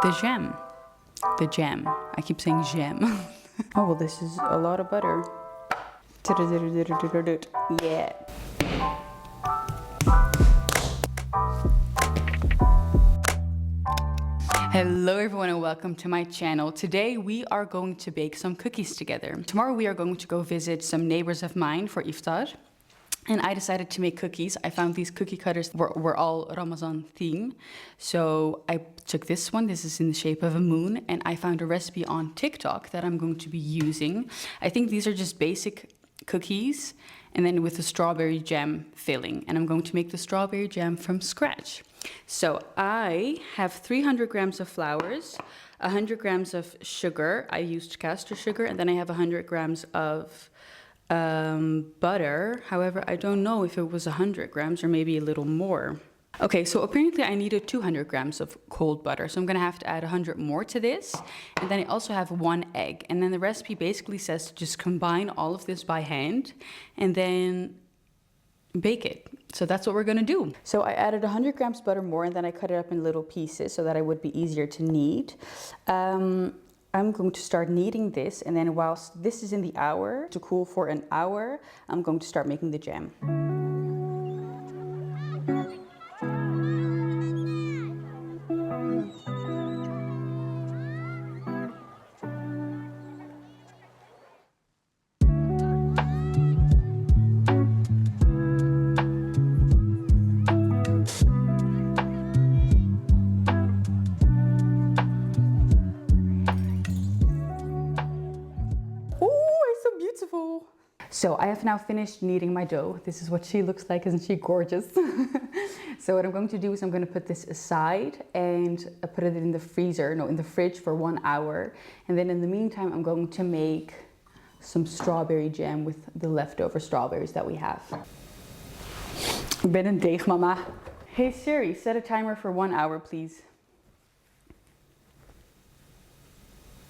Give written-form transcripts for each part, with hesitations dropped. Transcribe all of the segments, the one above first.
The jam. The jam. I keep saying jam. Oh, well, this is a lot of butter. Yeah. Hello everyone and welcome to my channel. Today we are going to bake some cookies together. Tomorrow we are going to go visit some neighbors of mine for iftar. And I decided to make cookies. I found these cookie cutters were all Ramadan theme. So I took this one. This is in the shape of a moon. And I found a recipe on TikTok that I'm going to be using. I think these are just basic cookies and then with a strawberry jam filling. And I'm going to make the strawberry jam from scratch. So I have 300 grams of flours, 100 grams of sugar. I used castor sugar. And then I have 100 grams of butter. However, I don't know if it was 100 grams or maybe a little more. Okay, so apparently I needed 200 grams of cold butter. So I'm gonna have to add 100 more to this. And then I also have 1 egg. And then the recipe basically says to just combine all of this by hand and then bake it. So that's what we're gonna do. So I added 100 grams butter more and then I cut it up in little pieces so that it would be easier to knead. I'm going to start kneading this, and then whilst this is in the hour to cool for an hour, I'm going to start making the jam. So I have now finished kneading my dough. This is what she looks like, isn't she gorgeous? So what I'm going to do is I'm going to put this aside and put it in the freezer, no, in the fridge for 1 hour. And then in the meantime, I'm going to make some strawberry jam with the leftover strawberries that we have. Ik ben een deegmama. Hey Siri, set a timer for 1 hour, please.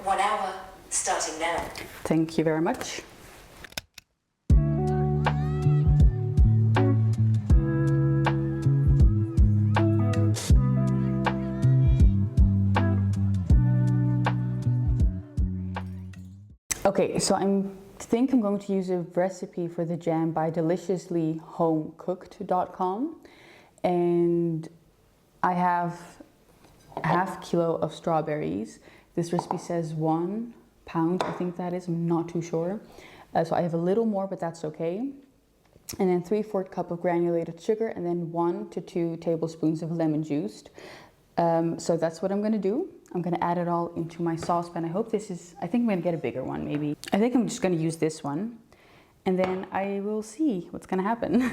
1 hour, starting now. Thank you very much. Okay, so I think I'm going to use a recipe for the jam by deliciouslyhomecooked.com, and I have ½ kilo of strawberries. This recipe says 1 pound, I think that is, I'm not too sure. So I have a little more, but that's okay. And then 3/4 cup of granulated sugar, and then 1 to 2 tablespoons of lemon juice. So that's what I'm gonna do. I'm gonna add it all into my saucepan. I hope this is, I think I'm gonna get a bigger one maybe. I think I'm just gonna use this one and then I will see what's gonna happen.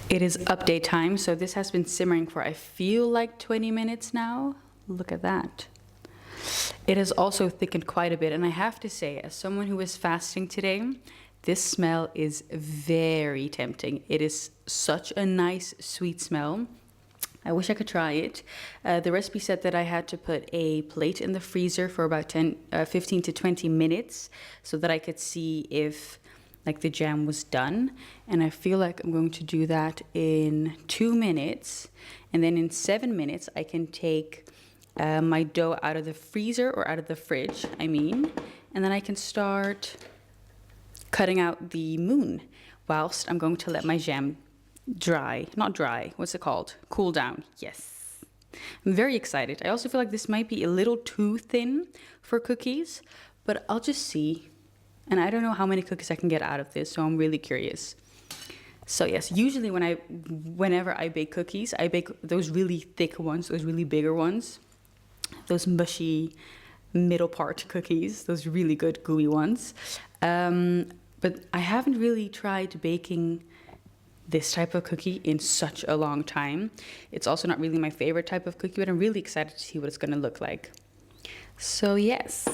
It is update time, so this has been simmering for I feel like 20 minutes now. Look at that. It has also thickened quite a bit, and I have to say, as someone who is fasting today, this smell is very tempting. It is such a nice sweet smell. I wish I could try it. The recipe said that I had to put a plate in the freezer for about 15 to 20 minutes so that I could see if like the jam was done, and I feel like I'm going to do that in 2 minutes, and then in 7 minutes I can take my dough out of the freezer or out of the fridge, I mean, and then I can start cutting out the moon whilst I'm going to let my jam dry, not dry, what's it called? Cool down, yes. I'm very excited. I also feel like this might be a little too thin for cookies, but I'll just see. And I don't know how many cookies I can get out of this, so I'm really curious. So yes, usually whenever I bake cookies, I bake those really thick ones, those really bigger ones, those mushy middle part cookies, those really good gooey ones. But I haven't really tried baking this type of cookie in such a long time. It's also not really my favorite type of cookie, but I'm really excited to see what it's gonna look like. So yes.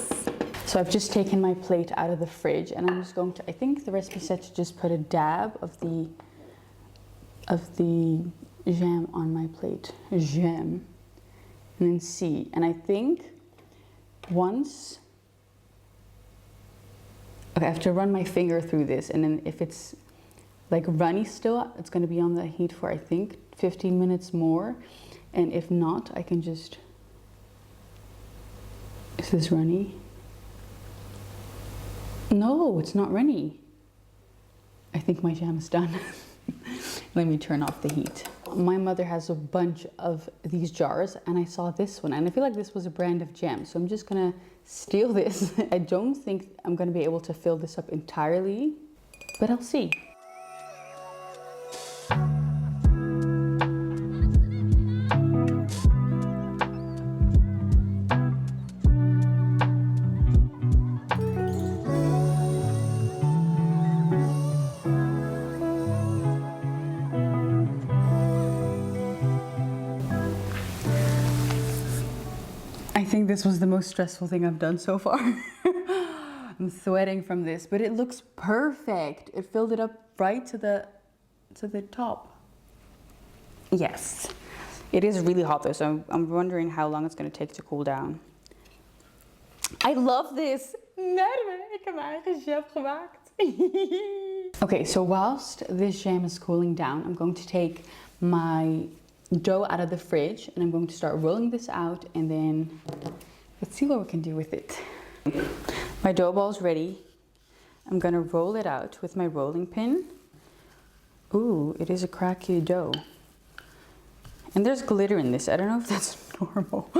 So I've just taken my plate out of the fridge and I'm just going to, I think the recipe said to just put a dab of the of the jam on my plate. Jam. And then C. And I think once... Okay, I have to run my finger through this, and then if it's like runny still, it's going to be on the heat for, I think, 15 minutes more. And if not, I can just... Is this runny? No, it's not runny. I think my jam is done. Let me turn off the heat. My mother has a bunch of these jars, and I saw this one, and I feel like this was a brand of jam, so I'm just gonna steal this. I don't think I'm gonna be able to fill this up entirely, but I'll see. I think this was the most stressful thing I've done so far. I'm sweating from this, but it looks perfect. It filled it up right to the top. Yes, it is really hot though, so I'm wondering how long it's going to take to cool down. I love this. Ik heb mijn eigen jam gemaakt. Okay, so whilst this jam is cooling down, I'm going to take my dough out of the fridge and I'm going to start rolling this out, and then let's see what we can do with it. My dough ball's ready. I'm gonna roll it out with my rolling pin. Ooh, it is a cracky dough. And there's glitter in this. I don't know if that's normal.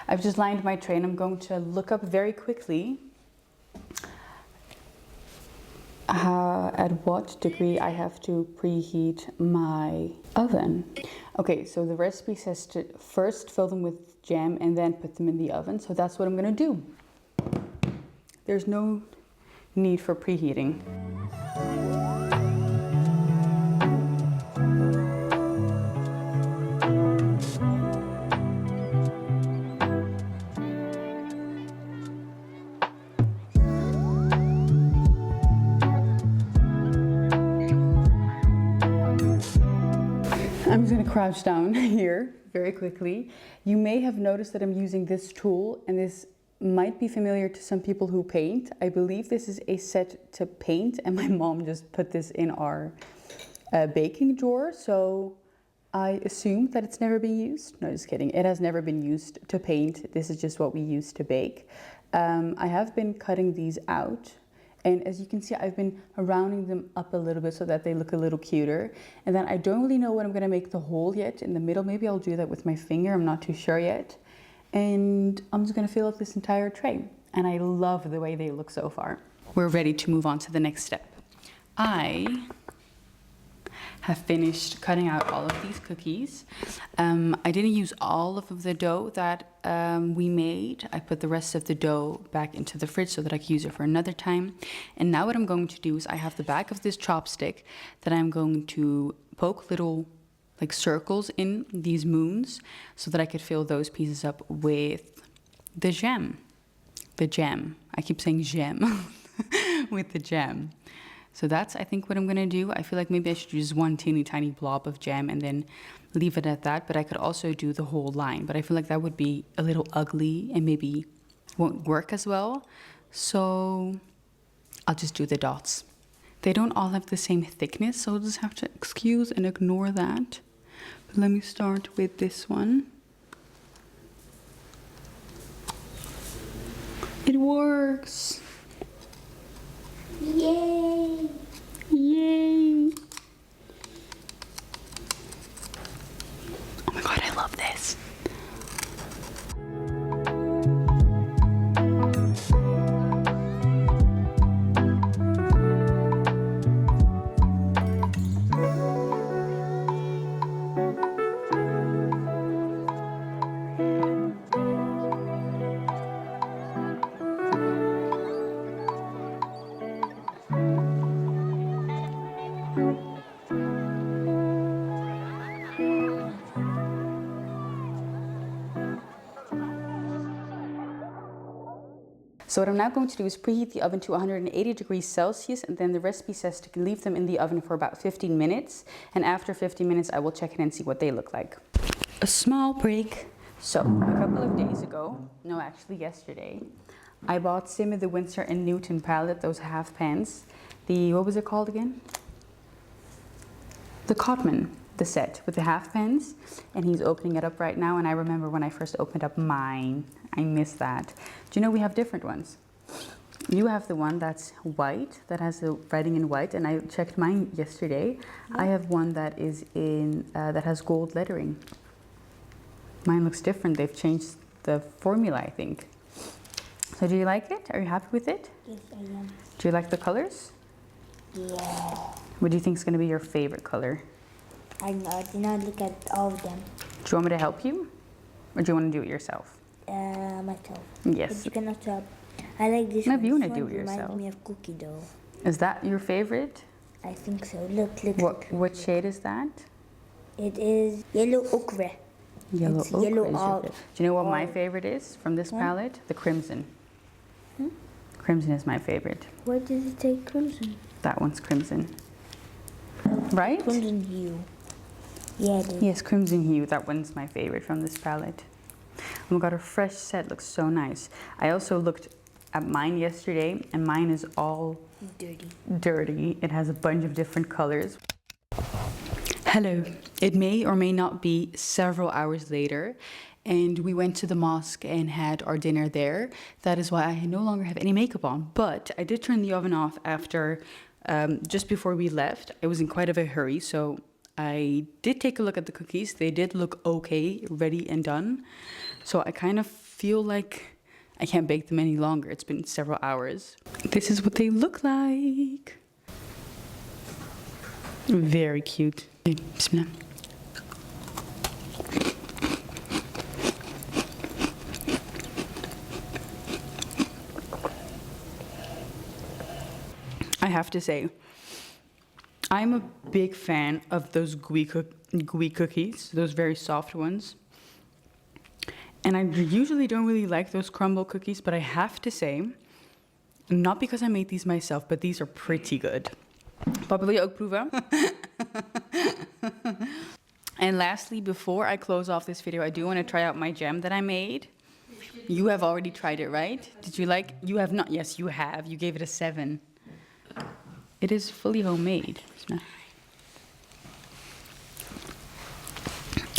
I've just lined my tray and I'm going to look up very quickly at what degree I have to preheat my oven. Okay, so the recipe says to first fill them with jam and then put them in the oven. So that's what I'm gonna do. There's no need for preheating. I'm just gonna crouch down here very quickly. You may have noticed that I'm using this tool, and this might be familiar to some people who paint. I believe this is a set to paint, and my mom just put this in our baking drawer, so I assume that it's never been used. No, just kidding. It has never been used to paint. This is just what we use to bake. I have been cutting these out. And as you can see, I've been rounding them up a little bit so that they look a little cuter. And then I don't really know what I'm gonna make the hole yet in the middle. Maybe I'll do that with my finger, I'm not too sure yet. And I'm just gonna fill up this entire tray. And I love the way they look so far. We're ready to move on to the next step. I have finished cutting out all of these cookies. I didn't use all of the dough that we made. I put the rest of the dough back into the fridge so that I could use it for another time. And now what I'm going to do is I have the back of this chopstick that I'm going to poke little like circles in these moons so that I could fill those pieces up with the jam. The jam. I keep saying jam with the jam. So that's, I think, what I'm gonna do. I feel like maybe I should use one teeny tiny blob of jam and then leave it at that, but I could also do the whole line. But I feel like that would be a little ugly and maybe won't work as well. So I'll just do the dots. They don't all have the same thickness, so I'll just have to excuse and ignore that. But let me start with this one. It works. Yay! Yay! Oh my god, I love this. So what I'm now going to do is preheat the oven to 180 degrees Celsius, and then the recipe says to leave them in the oven for about 15 minutes. And after 15 minutes, I will check in and see what they look like. A small break. So a couple of days ago, no, actually yesterday, I bought Simmer the Windsor and Newton palette, those half pans. What was it called again? The Cotman, the set with the half pans. And he's opening it up right now. And I remember when I first opened up mine, I miss that. Do you know we have different ones? You have the one that's white, that has the writing in white, and I checked mine yesterday. I have one that is in, that has gold lettering. Mine looks different. They've changed the formula, I think. So do you like it? Are you happy with it? Yes, I am. Do you like the colors? Yeah. What do you think is going to be your favorite color? I did not look at all of them. Do you want me to help you? Or do you want to do it yourself? Myself. Yes. But you cannot help. I like this No, one. if you want to This do one it yourself. reminds me of cookie dough. Is that your favorite? I think so. Look. What shade is that? It is yellow ochre. Yellow It's ochre yellow is your all- favorite. Do you know what my all- favorite is from this What? palette? The crimson. Hmm? Crimson is my favorite. Where does it say crimson? That one's crimson. Right? Crimson hue. Yeah, it is. Yes, crimson hue. That one's my favorite from this palette. Oh my god, a fresh set looks so nice. I also looked at mine yesterday, and mine is all Dirty. dirty. It has a bunch of different colors. Hello. It may or may not be several hours later, and we went to the mosque and had our dinner there. That is why I no longer have any makeup on, but I did turn the oven off after, just before we left. I was in quite of a hurry, so I did take a look at the cookies. They did look okay, ready and done. So I kind of feel like I can't bake them any longer. It's been several hours. This is what they look like. Very cute. Okay, bismillah. I have to say, I'm a big fan of those gooey cookies, those very soft ones. And I usually don't really like those crumble cookies, but I have to say, not because I made these myself, but these are pretty good. Papa, wil je ook proeven? And lastly, before I close off this video, I do want to try out my jam that I made. You have already tried it, right? Did you like? You have not. Yes, you have. You gave it a 7. It is fully homemade.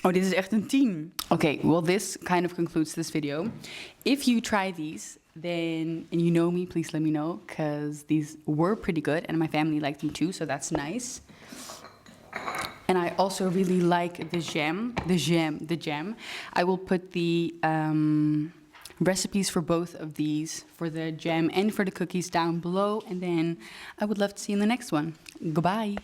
Oh, dit is echt een 10. Okay, well, this kind of concludes this video. If you try these, then, and you know me, please let me know, because these were pretty good, and my family liked them too, so that's nice. And I also really like the jam. I will put the recipes for both of these, for the jam and for the cookies, down below, and then I would love to see you in the next one. Goodbye.